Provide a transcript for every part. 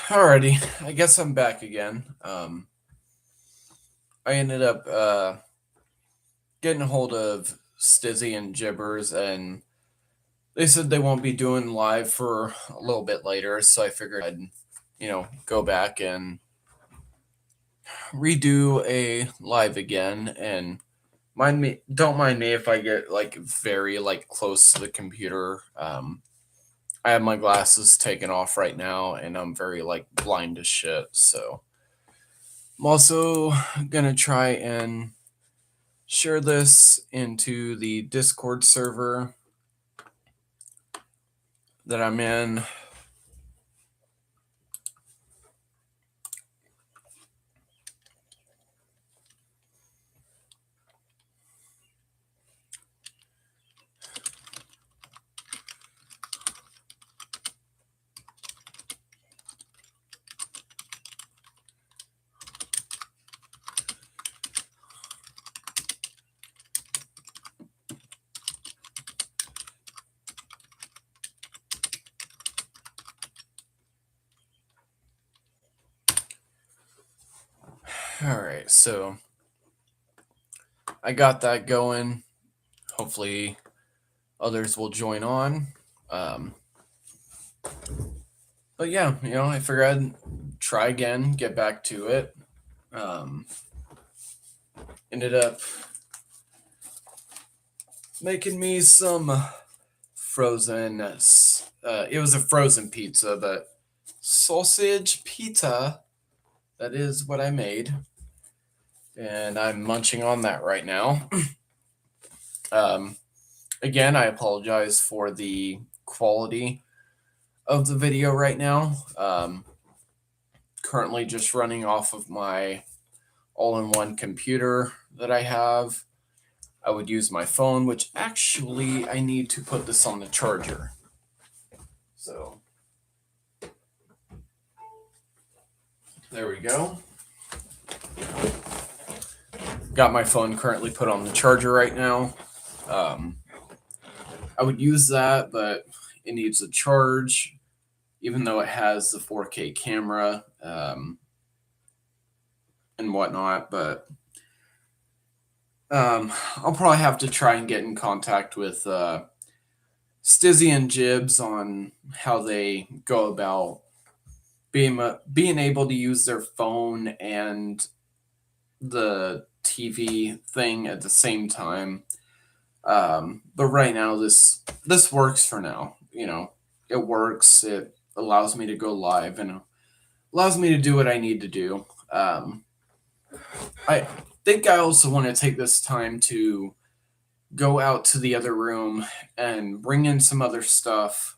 Alrighty, I guess I'm back again. I ended up getting a hold of Stizzy and Gibbers, and they said they won't be doing live for a little bit later, so I figured I'd go back and redo a live again. And don't mind me if I get like very like close to the computer. I have my glasses taken off right now, and I'm very like blind as shit, so. I'm also gonna try and share this into the Discord server that I'm in. Alright, so I got that going. Hopefully others will join on. But yeah, I figured I'd try again, get back to it. Ended up making me some frozen, it was a frozen pizza, but sausage pizza, that is what I made. And I'm munching on that right now. Again, I apologize for the quality of the video right now. Currently just running off of my all-in-one computer that I have. I would use my phone, which actually I need to put this on the charger. So there we go. Got my phone currently put on the charger right now. I would use that, but it needs a charge, even though it has the 4K camera and whatnot. But I'll probably have to try and get in contact with Stizzy and Jibs on how they go about being able to use their phone and the TV thing at the same time. But right now, this works for now. It works. It allows me to go live and allows me to do what I need to do. I think I also want to take this time to go out to the other room and bring in some other stuff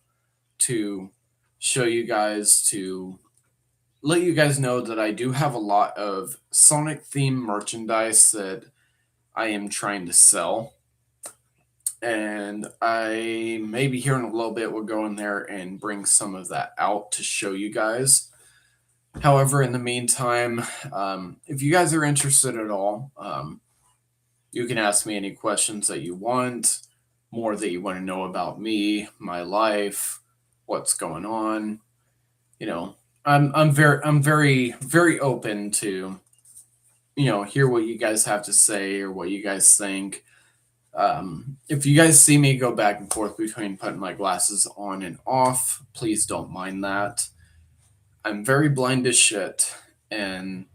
to show you guys, to let you guys know that I do have a lot of Sonic themed merchandise that I am trying to sell. And I maybe here in a little bit will go in there and bring some of that out to show you guys. However, in the meantime, if you guys are interested at all, you can ask me any questions that you want, more that you want to know about me, my life, what's going on. I'm very very open to hear what you guys have to say or what you guys think. If you guys see me go back and forth between putting my glasses on and off, please don't mind that. I'm very blind as shit, and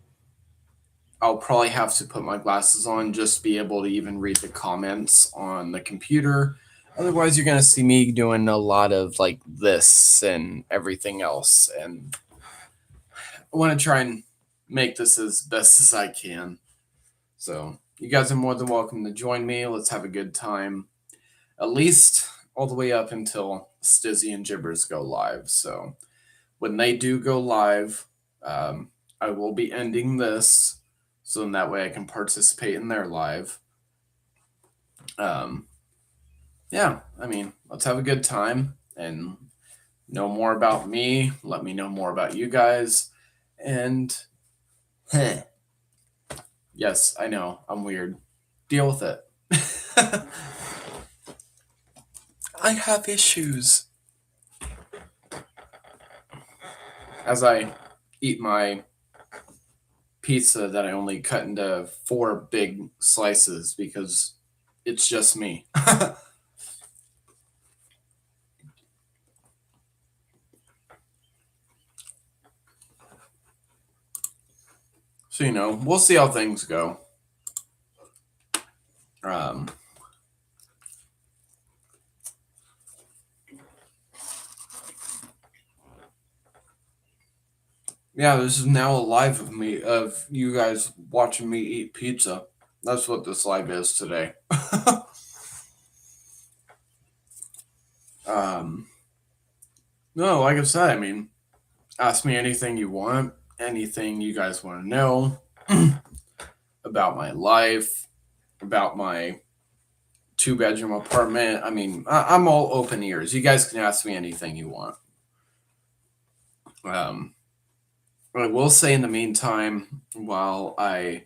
I'll probably have to put my glasses on just to be able to even read the comments on the computer. Otherwise, you're going to see me doing a lot of like this and everything else. And I want to try and make this as best as I can. So, you guys are more than welcome to join me. Let's have a good time. At least all the way up until Stizzy and Gibbers go live. So, when they do go live, I will be ending this, so in that way I can participate in their live. Yeah, I mean, let's have a good time and know more about me. Let me know more about you guys. And yes, I know, I'm weird. Deal with it. I have issues. As I eat my pizza that I only cut into 4 big slices because it's just me. So, we'll see how things go. Um, yeah, this is now a live of you guys watching me eat pizza. That's what this live is today. um, no, like I said, I mean, ask me anything you want, anything you guys want to know about my life, about my 2-bedroom apartment. I mean, I'm all open ears. You guys can ask me anything you want. I will say in the meantime, while I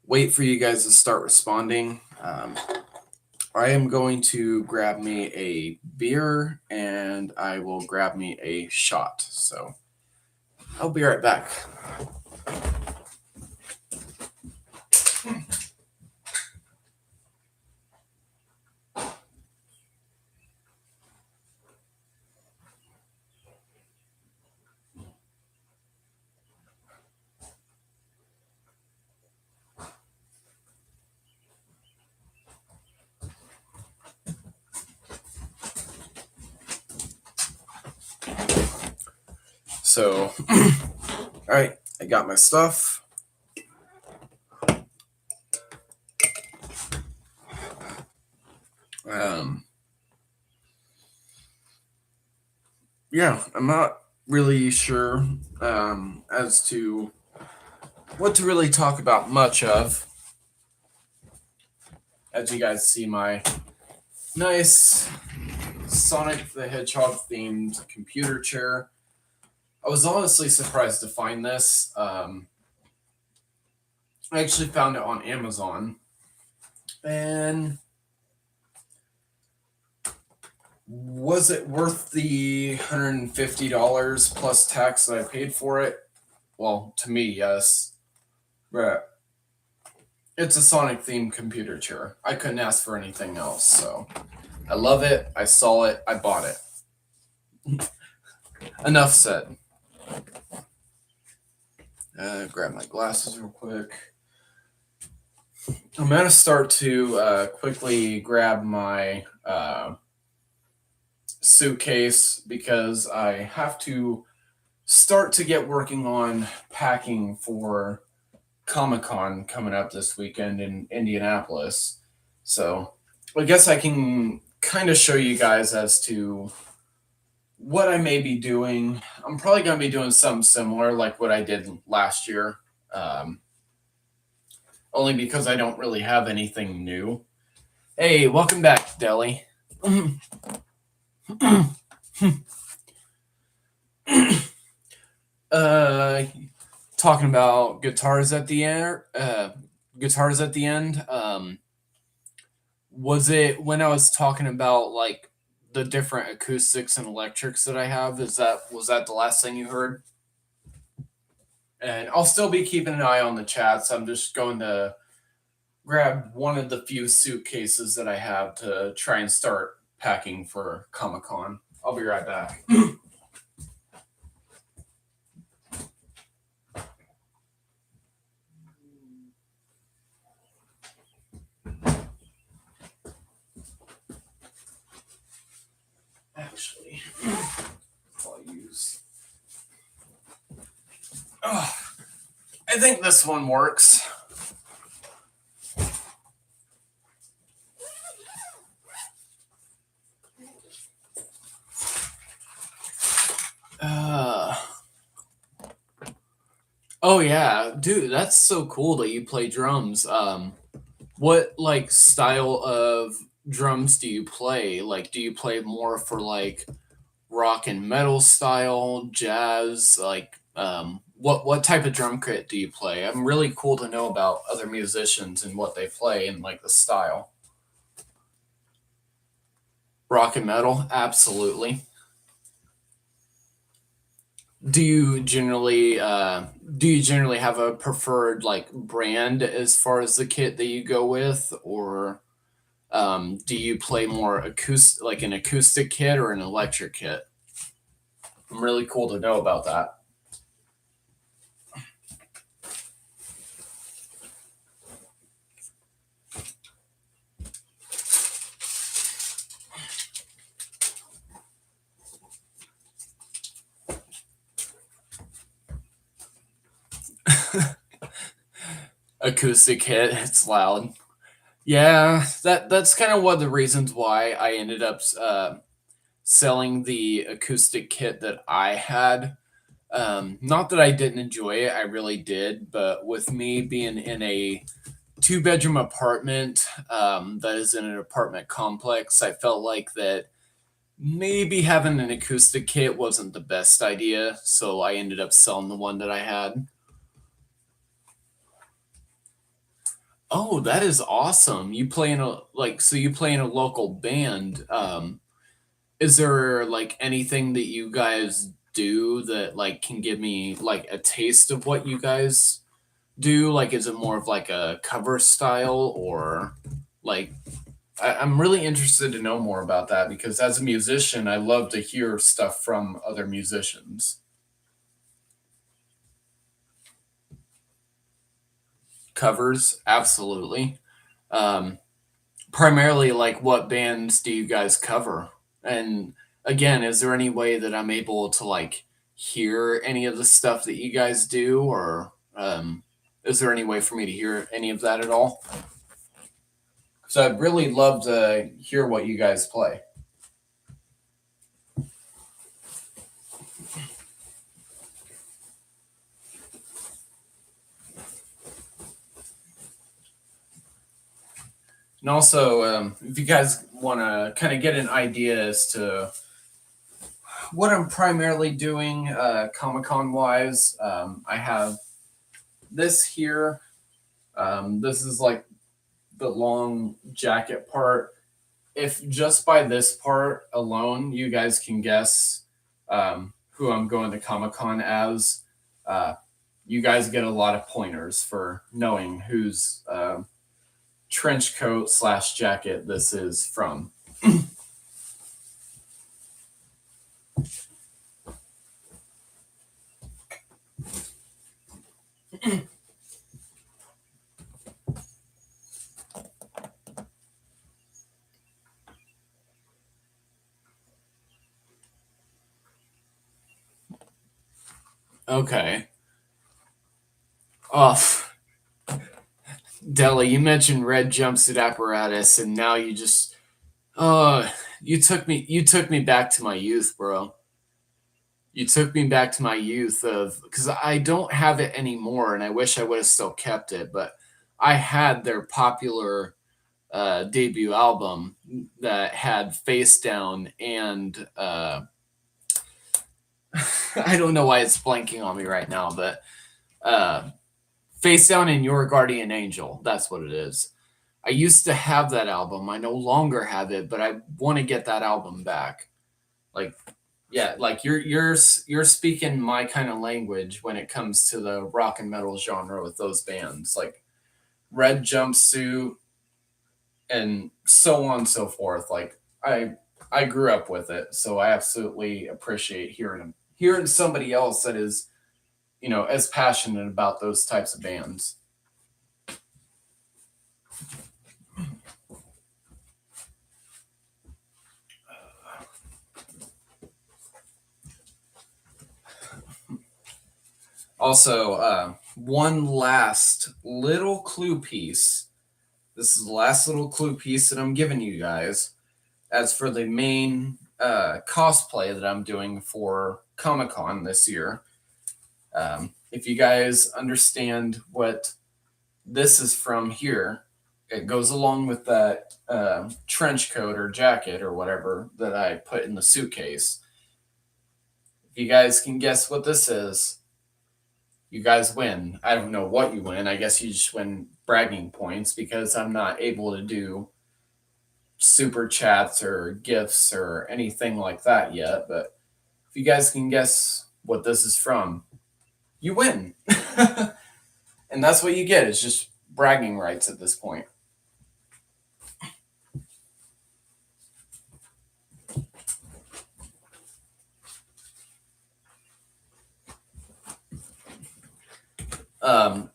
wait for you guys to start responding, I am going to grab me a beer and I will grab me a shot. So I'll be right back. So, all right, I got my stuff. Yeah, I'm not really sure as to what to really talk about much of. As you guys see, my nice Sonic the Hedgehog themed computer chair. I was honestly surprised to find this. I actually found it on Amazon. And was it worth the $150 plus tax that I paid for it? Well, to me, yes. But it's a Sonic themed computer chair. I couldn't ask for anything else. So I love it. I saw it. I bought it. Enough said. Grab my glasses real quick. I'm going to start to quickly grab my suitcase because I have to start to get working on packing for ComiCon coming up this weekend in Indianapolis. So I guess I can kind of show you guys as to what I may be doing. I'm probably going to be doing something similar like what I did last year. Only because I don't really have anything new. Hey, welcome back, Deli. Talking about guitars at the end. Was it when I was talking about like the different acoustics and electrics that I have? Was that the last thing you heard? And I'll still be keeping an eye on the chat, so I'm just going to grab one of the few suitcases that I have to try and start packing for Comic-Con. I'll be right back. Actually, I'll use. Oh, I think this one works. Oh yeah, dude, that's so cool that you play drums. What like style of drums do you play? Like, do you play more for like rock and metal style, jazz? Like, what type of drum kit do you play? I'm really cool to know about other musicians and what they play and like the style. Rock and metal, absolutely. Do you generally do you generally have a preferred like brand as far as the kit that you go with, or do you play more acoustic, like an acoustic kit or an electric kit? I'm really cool to know about that. Acoustic kit, it's loud. Yeah, that's kind of one of the reasons why I ended up selling the acoustic kit that I had. Not that I didn't enjoy it, I really did, but with me being in a two-bedroom apartment that is in an apartment complex, I felt like that maybe having an acoustic kit wasn't the best idea, so I ended up selling the one that I had. Oh, that is awesome. You play in a like so you play in a local band. Is there like anything that you guys do that like can give me like a taste of what you guys do? Like is it more of like a cover style or like I'm really interested to know more about that because as a musician, I love to hear stuff from other musicians. Covers, absolutely. Um, Primarily, like, what bands do you guys cover? And again, is there any way that I'm able to like hear any of the stuff that you guys do, or is there any way for me to hear any of that at all? Because I'd really love to hear what you guys play. And also, if you guys want to kind of get an idea as to what I'm primarily doing Comic Con wise, I have this here. This is like the long jacket part. If just by this part alone, you guys can guess who I'm going to Comic Con as, uh, you guys get a lot of pointers for knowing whose trench coat slash jacket this is from. Okay. Oh, Deli, you mentioned red jumpsuit apparatus, and now you just you took me back to my youth, bro. You took me back to my youth of because I don't have it anymore, and I wish I would have still kept it. But I had their popular debut album that had Face Down and I don't know why it's blanking on me right now, but uh, Face Down and Your Guardian Angel. That's what it is. I used to have that album. I no longer have it, but I want to get that album back. Like, yeah, like you're speaking my kind of language when it comes to the rock and metal genre with those bands, like Red Jumpsuit and so on and so forth. Like I grew up with it, so I absolutely appreciate hearing somebody else that is as passionate about those types of bands. Also, one last little clue piece. This is the last little clue piece that I'm giving you guys. As for the main cosplay that I'm doing for Comic Con this year, if you guys understand what this is from here, it goes along with that trench coat or jacket or whatever that I put in the suitcase. If you guys can guess what this is, you guys win. I don't know what you win. I guess you just win bragging points because I'm not able to do super chats or gifts or anything like that yet. But if you guys can guess what this is from, you win. And that's what you get. It's just bragging rights at this point.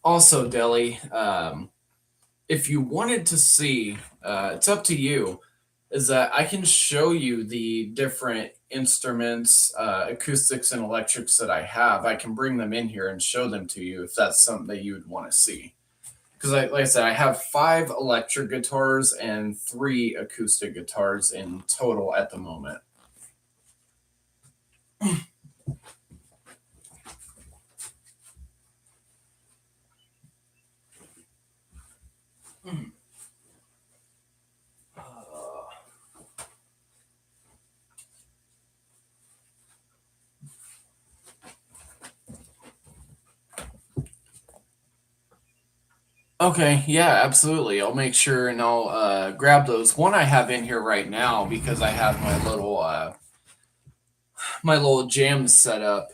Also, Deli, if you wanted to see, it's up to you, is that I can show you the different instruments, acoustics, and electrics that I have. I can bring them in here and show them to you if that's something that you would want to see. Because, like I said, I have 5 electric guitars and 3 acoustic guitars in total at the moment. Okay, yeah, absolutely. I'll make sure and I'll grab those. One I have in here right now because I have my little jam set up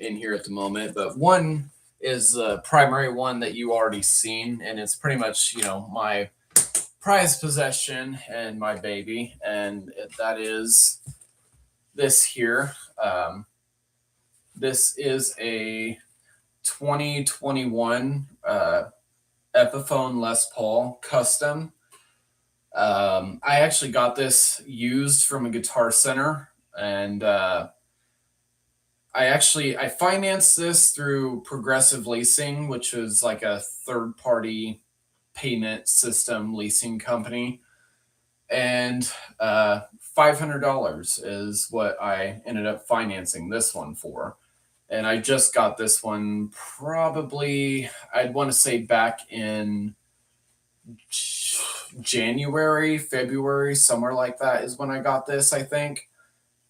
in here at the moment. But one is the primary one that you already seen, and it's pretty much my prized possession and my baby, and that is this here. This is a 2021 Epiphone Les Paul custom. I actually got this used from a Guitar Center, and I financed this through Progressive Leasing, which was like a third party payment system leasing company, and $500 is what I ended up financing this one for. And I just got this one probably, I'd want to say back in January, February, somewhere like that is when I got this, I think.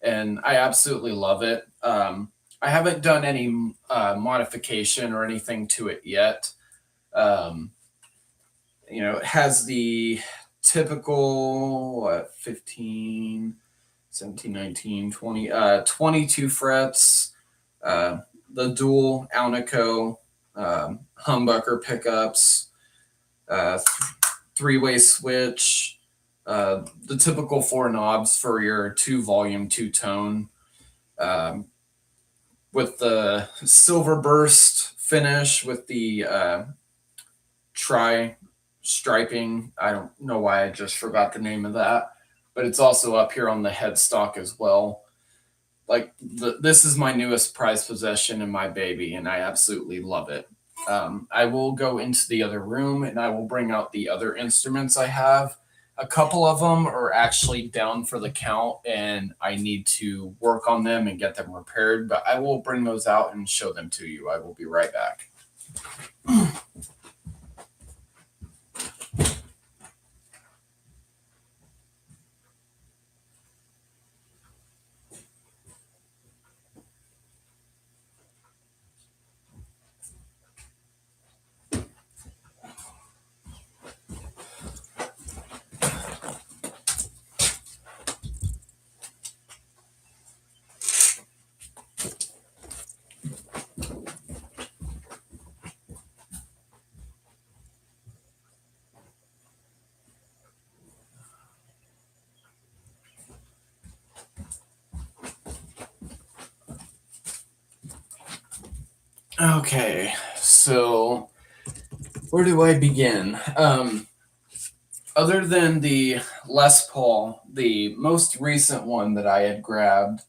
And I absolutely love it. I haven't done any modification or anything to it yet. Um, it has the typical 15, 17, 19, 20, 22 frets, the dual Alnico humbucker pickups, uh, 3-way switch, the typical 4 knobs for your 2-volume, 2-tone, with the silver burst finish with the tri striping. I don't know why I just forgot the name of that, but it's also up here on the headstock as well. Like this is my newest prized possession and my baby, and I absolutely love it. I will go into the other room and I will bring out the other instruments I have. A couple of them are actually down for the count, and I need to work on them and get them repaired, but I will bring those out and show them to you. I will be right back. Okay, so where do I begin? Other than the Les Paul, the most recent one that I had grabbed,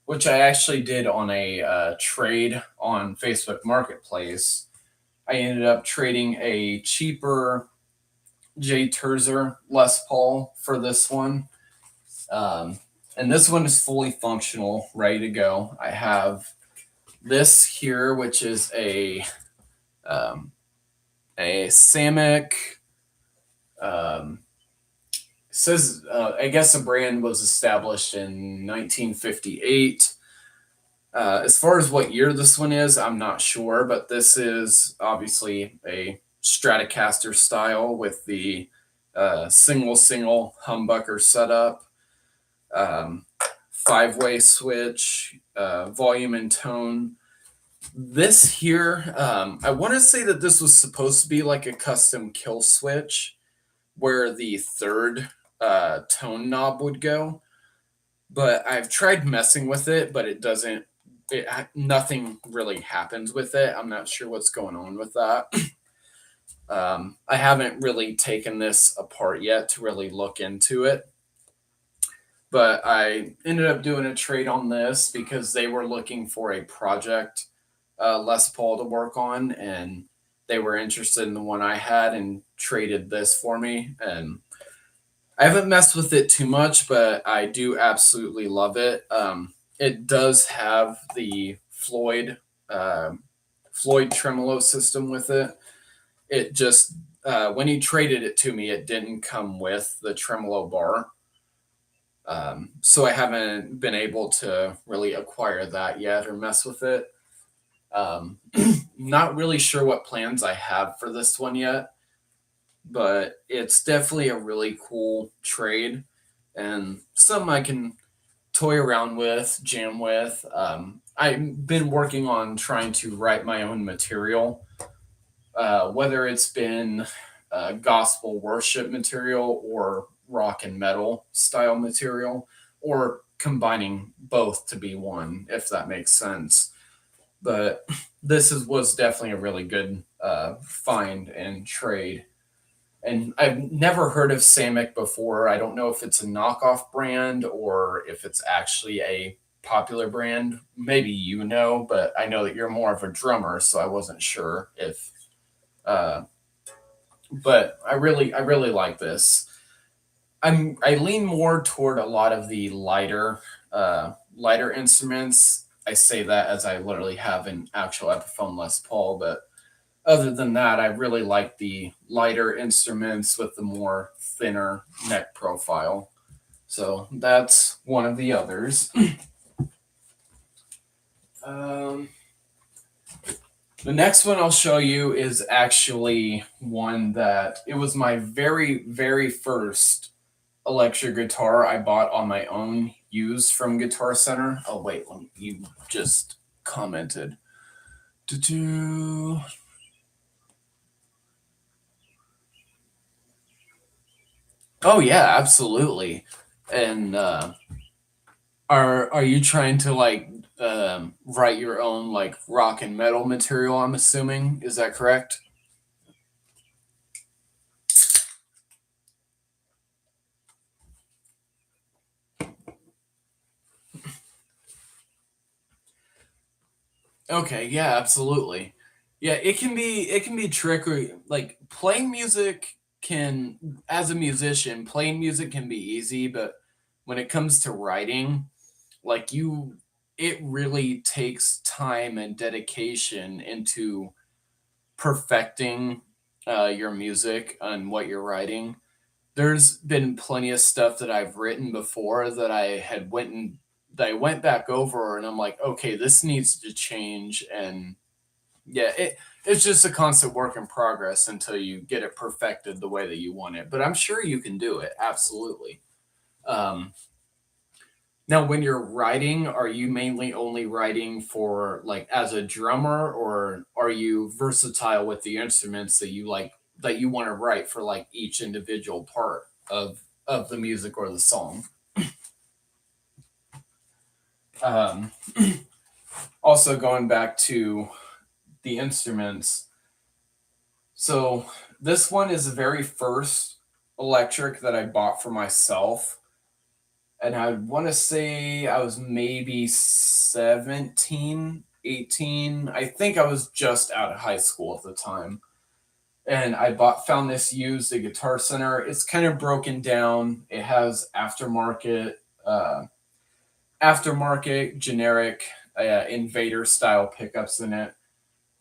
which I actually did on a trade on Facebook Marketplace, I ended up trading a cheaper J. Terzer Les Paul for this one. And this one is fully functional, ready to go. I have this here, which is a Samick. Says I guess the brand was established in 1958. As far as what year this one is, I'm not sure, but this is obviously a Stratocaster style with the single humbucker setup. 5-way switch, volume and tone. This here, I want to say that this was supposed to be like a custom kill switch where the third tone knob would go, but I've tried messing with it, but it doesn't. Nothing really happens with it. I'm not sure what's going on with that. I haven't really taken this apart yet to really look into it, but I ended up doing a trade on this because they were looking for a project Les Paul to work on, and they were interested in the one I had and traded this for me. And I haven't messed with it too much, but I do absolutely love it. It does have the uh, Floyd tremolo system with it. It just when he traded it to me, it didn't come with the tremolo bar. So I haven't been able to really acquire that yet or mess with it. Um, Not really sure what plans I have for this one yet, but it's definitely a really cool trade and something I can toy around with, jam with. I've been working on trying to write my own material, whether it's been gospel worship material or rock and metal style material, or combining both to be one, if that makes sense. But was definitely a really good find and trade. And I've never heard of Samick before. I don't know if it's a knockoff brand or if it's actually a popular brand. Maybe you know, but I know that you're more of a drummer, so I wasn't sure if. Uh, but I really like this. I lean more toward a lot of the lighter instruments. I say that as I literally have an actual Epiphone Les Paul, but other than that, I really like the lighter instruments with the more thinner neck profile. So that's one of the others. um, the next one I'll show you is actually one that it was my very first electric guitar I bought on my own, used from Guitar Center. Oh wait, you just commented. Doo-doo. Oh yeah, absolutely. And are you trying to like write your own like rock and metal material? I'm assuming, is that correct? Okay, yeah, absolutely. Yeah, it can be trickery. Like playing music can, as a musician, playing music can be easy, but when it comes to writing, like it really takes time and dedication into perfecting your music and what you're writing. There's been plenty of stuff that I've written before that I went back over and I'm like, okay, this needs to change. And yeah, it's just a constant work in progress until you get it perfected the way that you want it. But I'm sure you can do it. Absolutely. Um, Now, when you're writing, are you mainly only writing for like as a drummer, or are you versatile with the instruments that you like that you want to write for like each individual part of the music or the song? Um, Also, going back to the instruments, so this one is the very first electric that I bought for myself, and I want to say I was maybe 17, 18. I think I was just out of high school at the time. And found this used at Guitar Center. It's kind of broken down. It has uh, aftermarket generic Invader style pickups in it.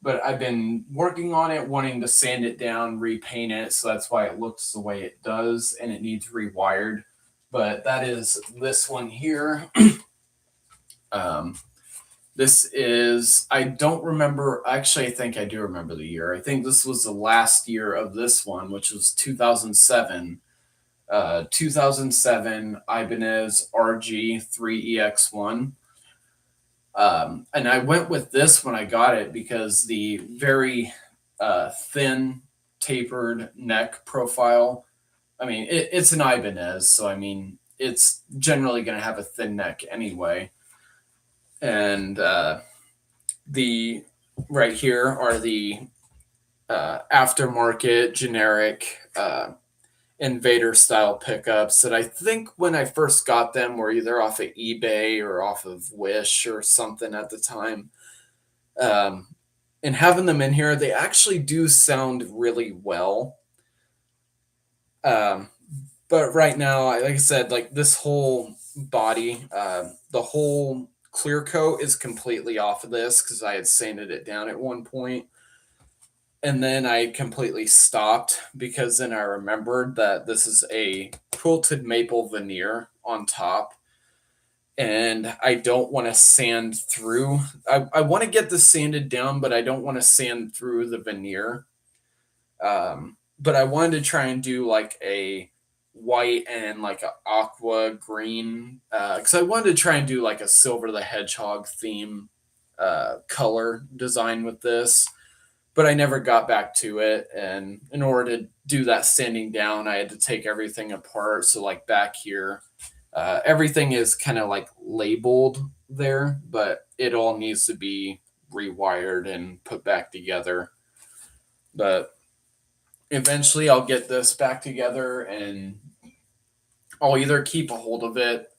But I've been working on it, wanting to sand it down, repaint it. So that's why it looks the way it does, and it needs rewired. But that is this one here. Um, this is, I don't remember, actually, I think I do remember the year. I think this was the last year of this one, which was 2007. 2007 Ibanez RG3EX1. And I went with this when I got it because the very thin, tapered neck profile. I mean, it's an Ibanez, so I mean, it's generally going to have a thin neck anyway. And the right here are the aftermarket generic Invader style pickups that I think when I first got them were either off of eBay or off of Wish or something at the time. Um, and having them in here, they actually do sound really well. Um, but right now, like I said, like this whole body, the whole clear coat is completely off of this because I had sanded it down at one point. And then I completely stopped because then I remembered that this is a quilted maple veneer on top. And I don't want to sand through. I want to get this sanded down, but I don't want to sand through the veneer. But I wanted to try and do like a white and like a aqua green because I wanted to try and do like a Silver the Hedgehog theme color design with this, but I never got back to it. And in order to do that sanding down, I had to take everything apart. So like back here, everything is kind of like labeled there, but it all needs to be rewired and put back together. But eventually I'll get this back together and I'll either keep a hold of it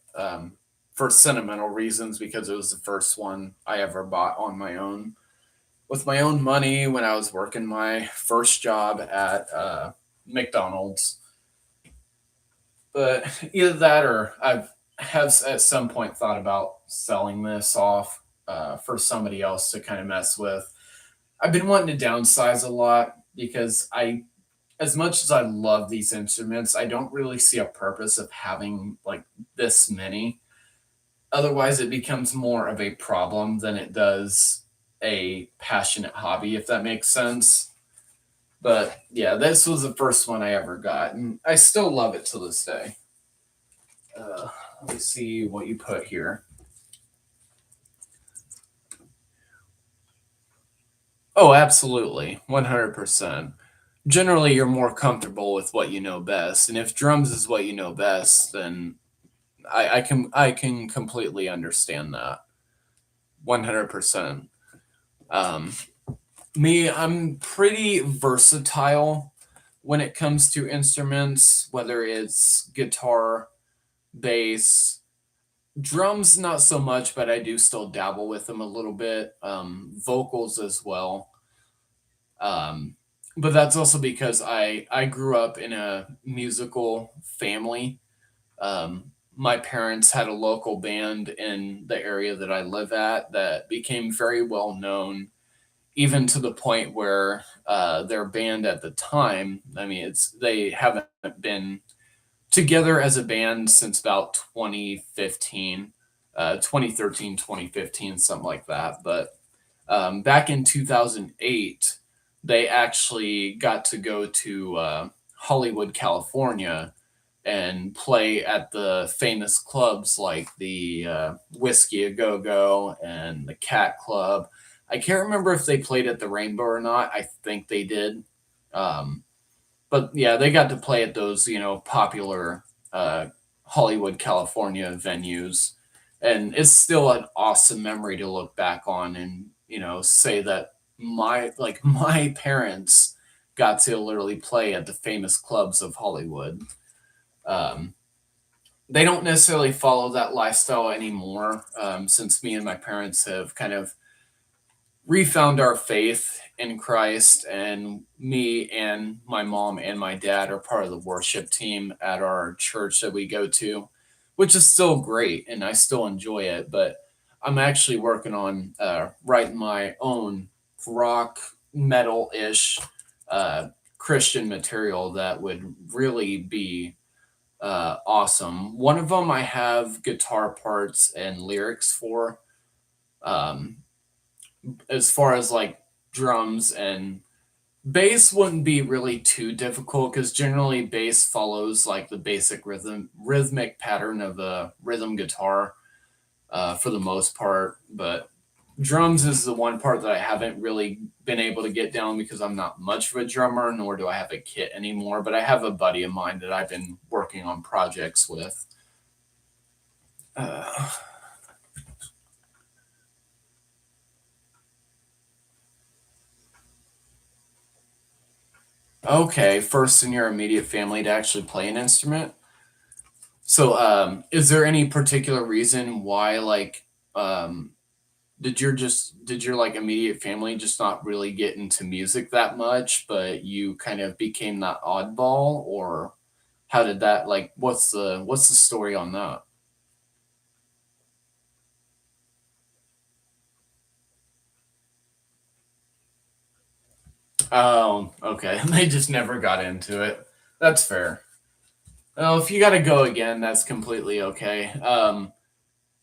for sentimental reasons because it was the first one I ever bought on my own with my own money when I was working my first job at McDonald's. But either that or I've have at some point thought about selling this off for somebody else to kind of mess with. I've been wanting to downsize a lot because as much as I love these instruments, I don't really see a purpose of having like this many. Otherwise, it becomes more of a problem than it does a passionate hobby, if that makes sense. But yeah, this was the first one I ever got, and I still love it to this day. Let me see what you put here. Oh, absolutely, 100%. Generally, you're more comfortable with what you know best, and if drums is what you know best, then I can completely understand that. 100%. Um, I'm pretty versatile when it comes to instruments, whether it's guitar, bass, drums, not so much, but I do still dabble with them a little bit. Vocals as well. Um, but that's also because I grew up in a musical family. My parents had a local band in the area that I live at that became very well known, even to the point where their band at the time, I mean, they haven't been together as a band since about 2015, 2013, 2015, something like that. But back in 2008, they actually got to go to Hollywood, California, and play at the famous clubs like the Whiskey a Go Go and the Cat Club. I can't remember if they played at the Rainbow or not. I think they did. Um, but yeah, they got to play at those, popular Hollywood, California venues. And it's still an awesome memory to look back on and, say that my parents got to literally play at the famous clubs of Hollywood. Um, they don't necessarily follow that lifestyle anymore since me and my parents have kind of refound our faith in Christ, and me and my mom and my dad are part of the worship team at our church that we go to, which is still great and I still enjoy it. But I'm actually working on writing my own rock metal ish Christian material that would really be awesome. One of them I have guitar parts and lyrics for. Um, as far as like drums and Bass wouldn't be really too difficult because generally bass follows like the basic rhythmic pattern of a rhythm guitar for the most part. But drums is the one part that I haven't really been able to get down because I'm not much of a drummer, nor do I have a kit anymore. But I have a buddy of mine that I've been working on projects with. Uh, okay, first in your immediate family to actually play an instrument. So, is there any particular reason why, like, um, did your like immediate family just not really get into music that much, but you kind of became that oddball, or how did that like? What's the story on that? Oh, okay. They just never got into it. That's fair. Well, if you got to go again, that's completely okay.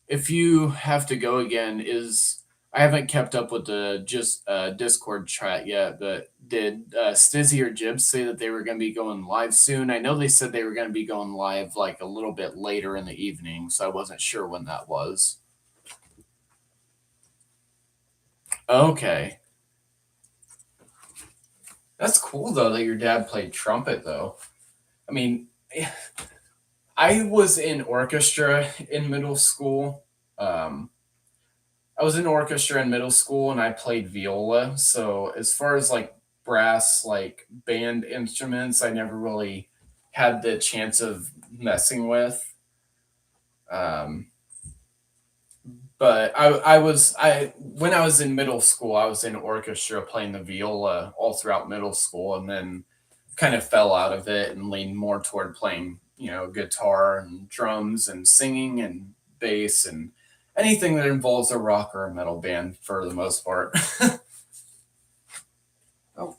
If you have to go again, is I haven't kept up with the just Discord chat yet, but did Stizzy or Jibs say that they were going to be going live soon? I know they said they were going to be going live like a little bit later in the evening, so I wasn't sure when that was. Okay, that's cool though that your dad played trumpet though. I mean, I was in orchestra in middle school. Um, I was in orchestra in middle school and I played viola. So as far as like brass, like band instruments, I never really had the chance of messing with. Um, but I when I was in middle school, I was in orchestra playing the viola all throughout middle school, and then kind of fell out of it and leaned more toward playing, guitar and drums and singing and bass and anything that involves a rock or a metal band for the most part. Oh,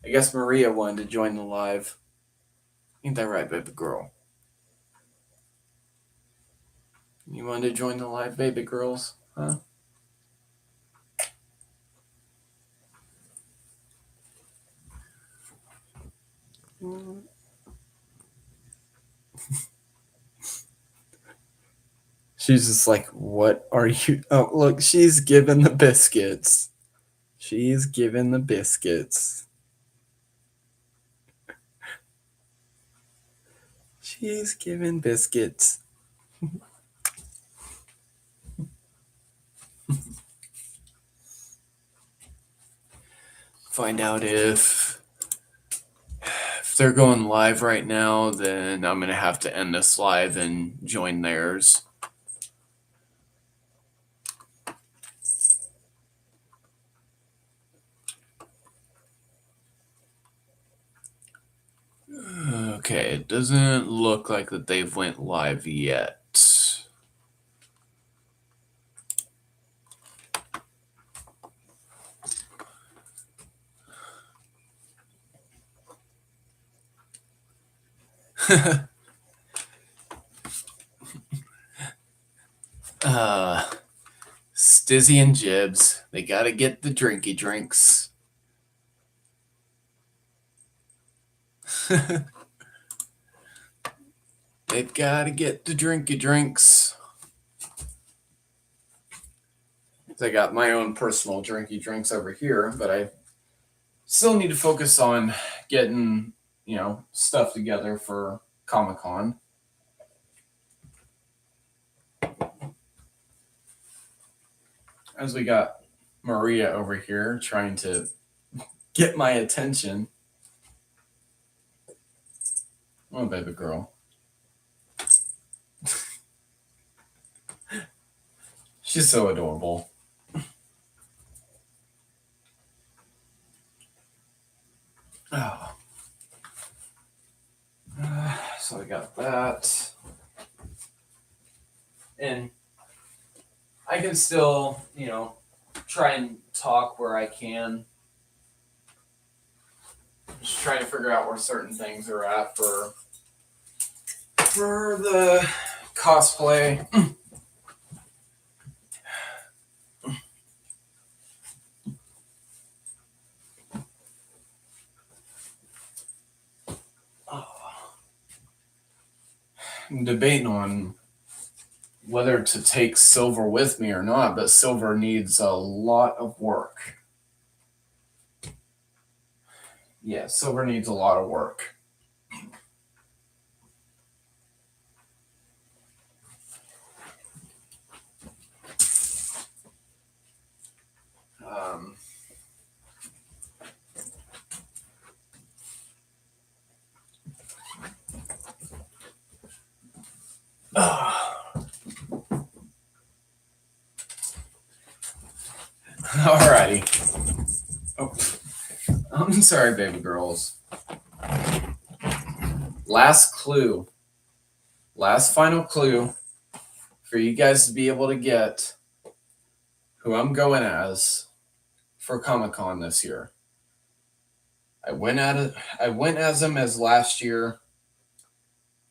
I guess Maria wanted to join the live. Ain't that right, baby girl? You wanted to join the live, baby girls? Huh? She's just like, what are you? Oh, look, she's giving the biscuits. She's giving the biscuits. She's giving biscuits. Find out if they're going live right now, then I'm gonna have to end this live and join theirs. Okay, it doesn't look like that they've went live yet. uh, Stizzy and Jibs, they gotta get the drinky drinks. They've gotta get the drinky drinks. I got my own personal drinky drinks over here, but I still need to focus on getting, stuff together for ComiCon. As we got Maria over here trying to get my attention. Oh, baby girl. She's so adorable. Oh. So I got that. And I can still, try and talk where I can. Just trying to figure out where certain things are at for the cosplay. I'm debating on whether to take silver with me or not, but silver needs a lot of work. Yeah, silver needs a lot of work. Um, Alrighty. Oh, I'm sorry, baby girls. Last clue. Last final clue for you guys to be able to get who I'm going as for ComiCon this year. I went as him as last year,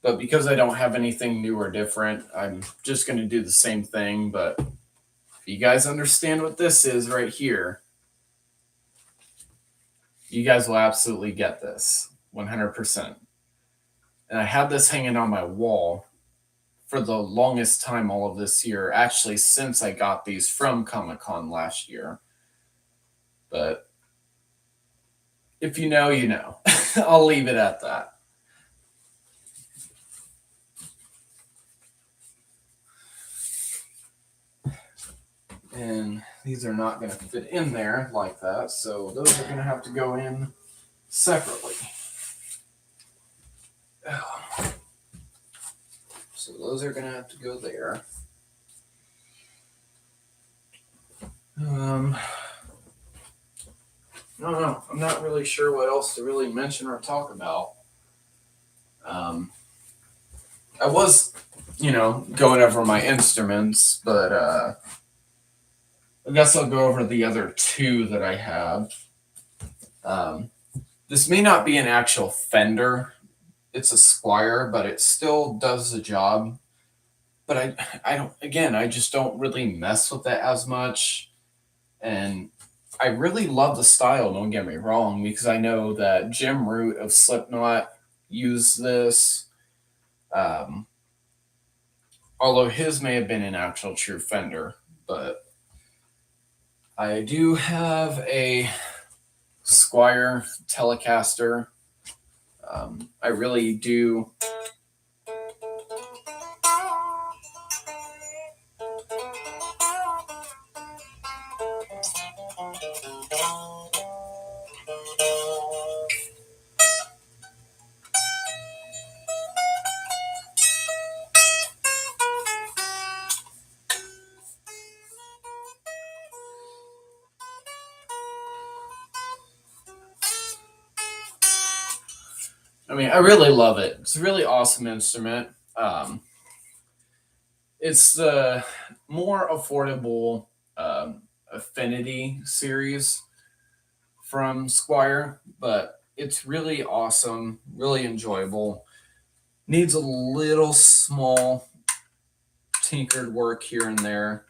but because I don't have anything new or different, I'm just going to do the same thing. But if you guys understand what this is right here, you guys will absolutely get this 100%. And I had this hanging on my wall for the longest time all of this year, actually, since I got these from Comic-Con last year. But if you know, you know. I'll leave it at that. And these are not going to fit in there like that, so those are going to have to go in separately. So those are going to have to go there. I don't know. I'm not really sure what else to really mention or talk about. I was, going over my instruments, but I guess I'll go over the other two that I have. This may not be an actual Fender. It's a Squier, but it still does the job. But I just don't really mess with it as much. And I really love the style, don't get me wrong, because I know that Jim Root of Slipknot used this. Although his may have been an actual true Fender, but I do have a Squier Telecaster. I really do. I really love it. It's a really awesome instrument. It's the more affordable Affinity series from Squier, but it's really awesome, really enjoyable. Needs a little small tinkered work here and there.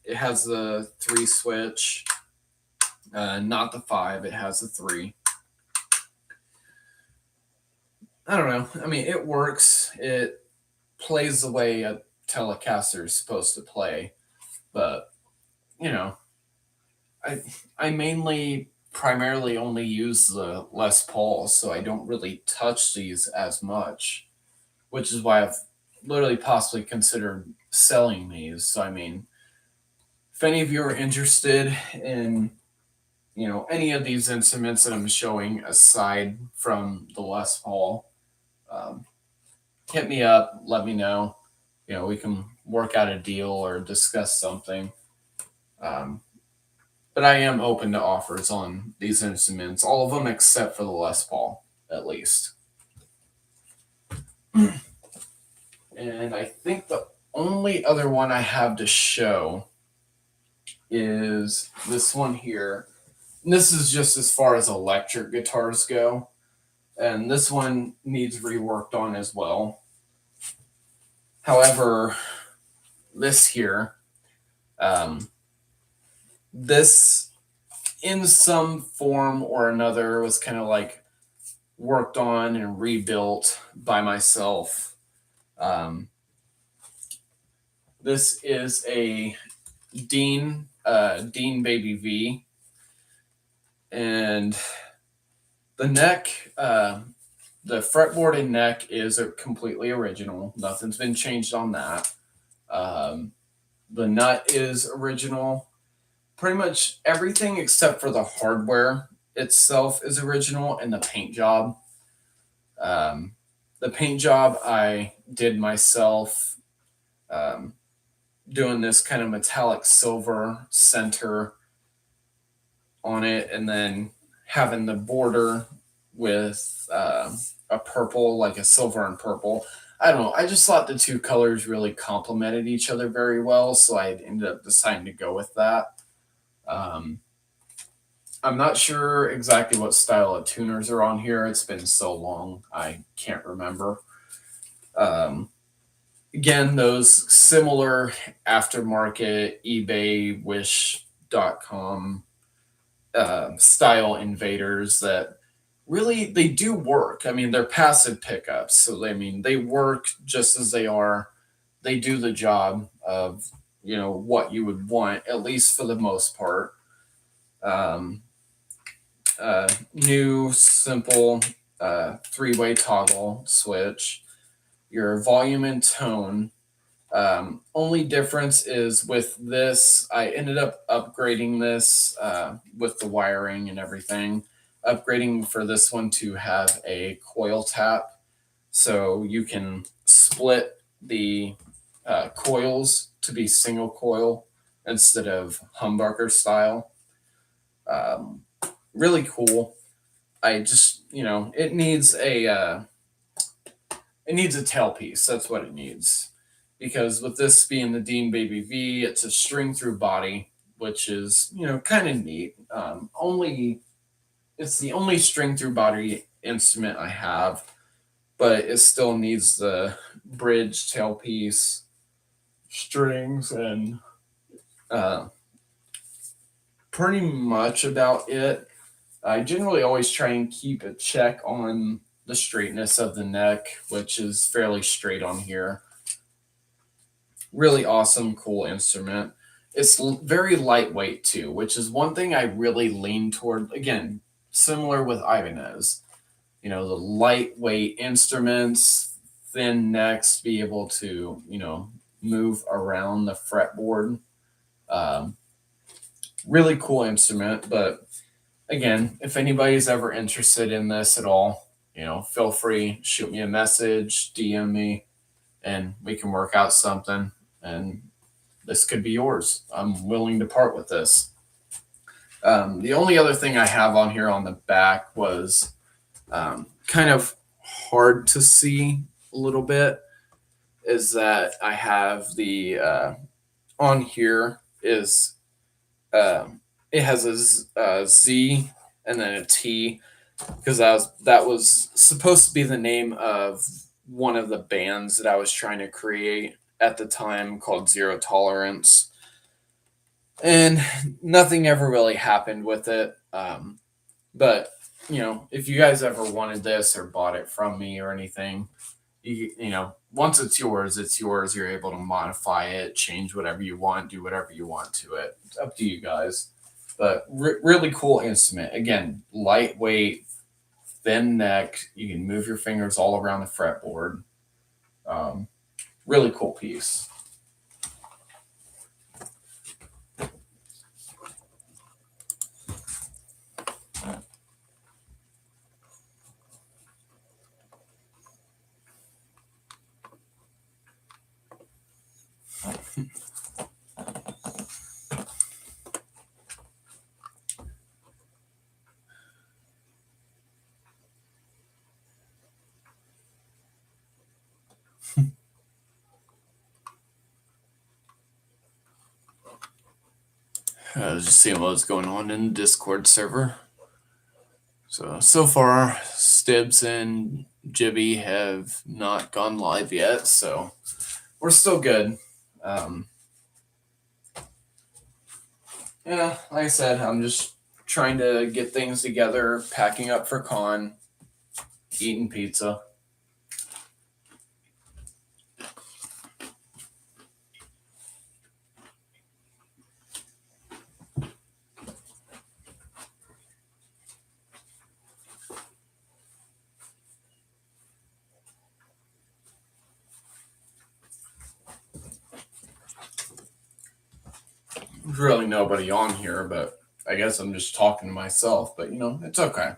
It has the 3 switch, not the 5. It has the 3. I don't know. It works. It plays the way a Telecaster is supposed to play, but I primarily only use the Les Pauls, so I don't really touch these as much, which is why I've literally possibly considered selling these. So if any of you are interested in any of these instruments that I'm showing aside from the Les Paul, hit me up, let me know. We can work out a deal or discuss something. But I am open to offers on these instruments, all of them except for the Les Paul, at least. And I think the only other one I have to show is this one here. And this is just as far as electric guitars go. And this one needs reworked on as well. However, this here, this in some form or another was kind of like worked on and rebuilt by myself. Um, this is a Dean Baby V, and the neck, the fretboard and neck is completely original. Nothing's been changed on that. Um, the nut is original. Pretty much everything except for the hardware itself is original, and the paint job. Um, the paint job I did myself, um, doing this kind of metallic silver center on it, and then having the border with a purple, like a silver and purple. I don't know. I just thought the two colors really complemented each other very well, so I ended up deciding to go with that. Um, I'm not sure exactly what style of tuners are on here. It's been so long, I can't remember. Um, Again, those similar aftermarket eBay, Wish.com style invaders that really they do work. I mean, they're passive pickups, so I mean they work just as they are. They do the job of what you would want, at least for the most part. Um, New simple three-way toggle switch. Your volume and tone. Only difference is with this, I ended up upgrading this with the wiring and everything, upgrading for this one to have a coil tap. So you can split the coils to be single coil instead of humbucker style. Um, Really cool. I just, it needs a tailpiece. That's what it needs. Because with this being the Dean Baby V, it's a string through body, which is, kind of neat. It's the only string through body instrument I have, but it still needs the bridge, tailpiece, strings, and uh, pretty much about it. I generally always try and keep a check on the straightness of the neck, which is fairly straight on here. Really awesome, cool instrument. It's very lightweight too, which is one thing I really lean toward. Again, similar with Ibanez, the lightweight instruments, thin necks, be able to, move around the fretboard. Um, Really cool instrument, but again, if anybody's ever interested in this at all, feel free, shoot me a message, DM me, and we can work out something. And this could be yours. I'm willing to part with this. The only other thing I have on here on the back was kind of hard to see a little bit, is that I have the on here is it has a Z and then a T, because that was supposed to be the name of one of the bands that I was trying to create at the time, called Zero Tolerance, and nothing ever really happened with it. But if you guys ever wanted this or bought it from me or anything, once it's yours, it's yours. You're able to modify it, change whatever you want, do whatever you want to it. It's up to you guys. But really cool instrument. Again, lightweight, thin neck. You can move your fingers all around the fretboard. Really cool piece. I was just seeing what was going on in the Discord server. So far, Stibs and Jibby have not gone live yet, so we're still good. Yeah, like I said, I'm just trying to get things together, packing up for con, eating pizza. really nobody on here, but I guess I'm just talking to myself, but it's okay.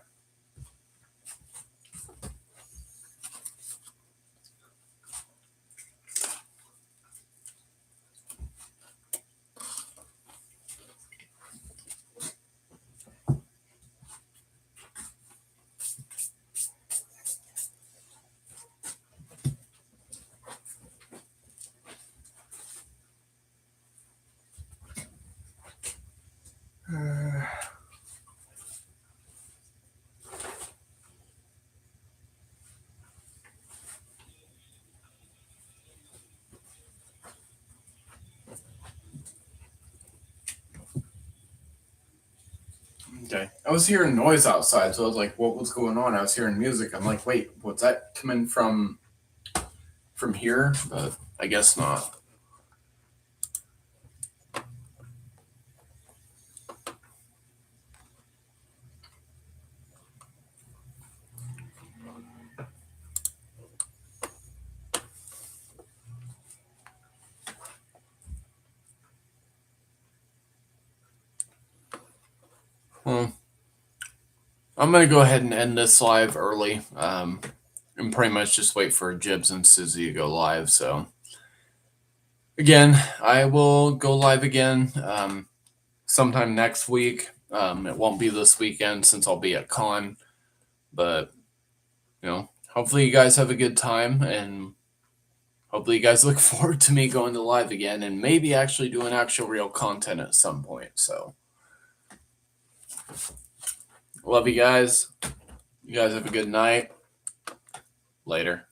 Okay. I was hearing noise outside, so I was like, what was going on? I was hearing music. I'm like, wait, was that coming from here? But I guess not. Well, I'm going to go ahead and end this live early. And pretty much just wait for Jibs and Susie to go live. So, again, I will go live again sometime next week. It won't be this weekend since I'll be at con. But, hopefully you guys have a good time. And hopefully you guys look forward to me going to live again and maybe actually doing actual real content at some point. So, love you guys. You guys have a good night. Later.